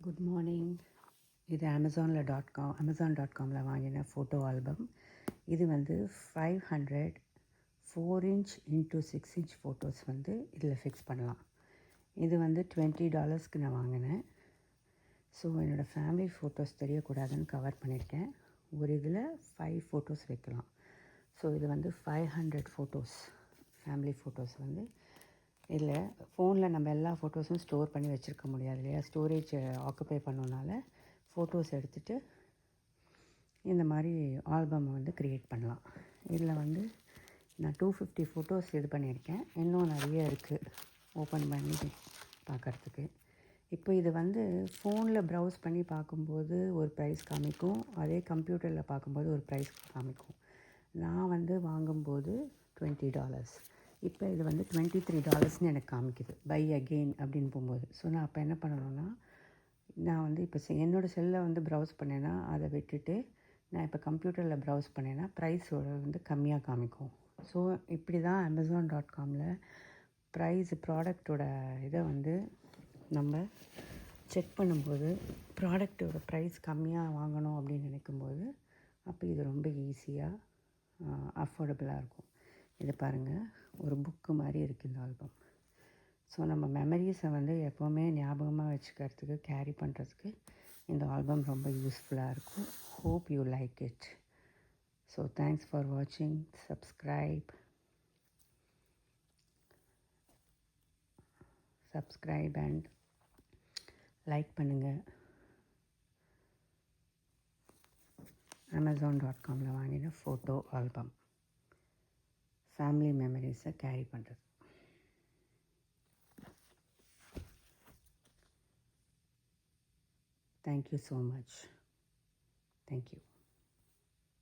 Good morning. இது அமேசான்.காமில் வாங்கின photo album. இது வந்து 500 4" × 6" ஃபோட்டோஸ் வந்து இதில் ஃபிக்ஸ் பண்ணலாம். இது வந்து $20 நான் வாங்கினேன். ஸோ என்னோடய ஃபேமிலி ஃபோட்டோஸ் தெரியக்கூடாதுன்னு கவர் பண்ணியிருக்கேன். ஒரு இதில் 5 ஃபோட்டோஸ் வைக்கலாம். ஸோ இது வந்து 500 ஃபோட்டோஸ், ஃபேமிலி ஃபோட்டோஸ் வந்து இதில் ஃபோனில் நம்ம எல்லா ஃபோட்டோஸும் ஸ்டோர் பண்ணி வச்சுருக்க முடியாது இல்லையா. ஸ்டோரேஜ் ஆக்குப்பை பண்ணனால ஃபோட்டோஸ் எடுத்துகிட்டு இந்த மாதிரி ஆல்பம் வந்து க்ரியேட் பண்ணலாம். இதில் வந்து நான் 250 ஃபோட்டோஸ் இது பண்ணியிருக்கேன். இன்னும் நிறைய இருக்குது ஓப்பன் பண்ணி பார்க்குறதுக்கு. இப்போ இது வந்து ஃபோனில் ப்ரௌஸ் பண்ணி பார்க்கும்போது ஒரு ப்ரைஸ் காமிக்கும், அதே கம்ப்யூட்டரில் பார்க்கும்போது ஒரு ப்ரைஸ் காமிக்கும். நான் வந்து வாங்கும்போது $20. இப்போ இது வந்து $23 எனக்கு காமிக்குது. பை அகெயின் அப்படின்னு போகும்போது. ஸோ நான் அப்போ என்ன பண்ணணுன்னா, நான் வந்து இப்போ என்னோடய செல்லில் வந்து ப்ரௌஸ் பண்ணேன்னா அதை விட்டுட்டு நான் இப்போ கம்ப்யூட்டரில் ப்ரௌஸ் பண்ணேன்னா ப்ரைஸோட வந்து கம்மியாக காமிக்கும். ஸோ இப்படி தான் Amazon.comல ப்ராடக்டோட இதை வந்து நம்ம செக் பண்ணும்போது ப்ராடக்டோட ப்ரைஸ் கம்மியாக வாங்கணும் அப்படின்னு நினைக்கும்போது அப்போ இது ரொம்ப ஈஸியாக அஃபோர்டபுளாக இருக்கும். இது பாருங்கள், ஒரு புக்கு மாதிரி இருக்குது இந்த ஆல்பம். ஸோ நம்ம மெமரிஸை வந்து எப்போவுமே ஞாபகமாக வச்சுக்கிறதுக்கு, கேரி பண்ணுறதுக்கு இந்த ஆல்பம் ரொம்ப யூஸ்ஃபுல்லாக இருக்கும். Hope you like it. So thanks for வாட்சிங். சப்ஸ்கிரைப் அண்ட் லைக் பண்ணுங்கள். Amazon.comல வாங்கின ஃபோட்டோ ஆல்பம், ஃபேமிலி மெமரிஸை கேரி பண்ணுறது. Thank you so much. Thank you.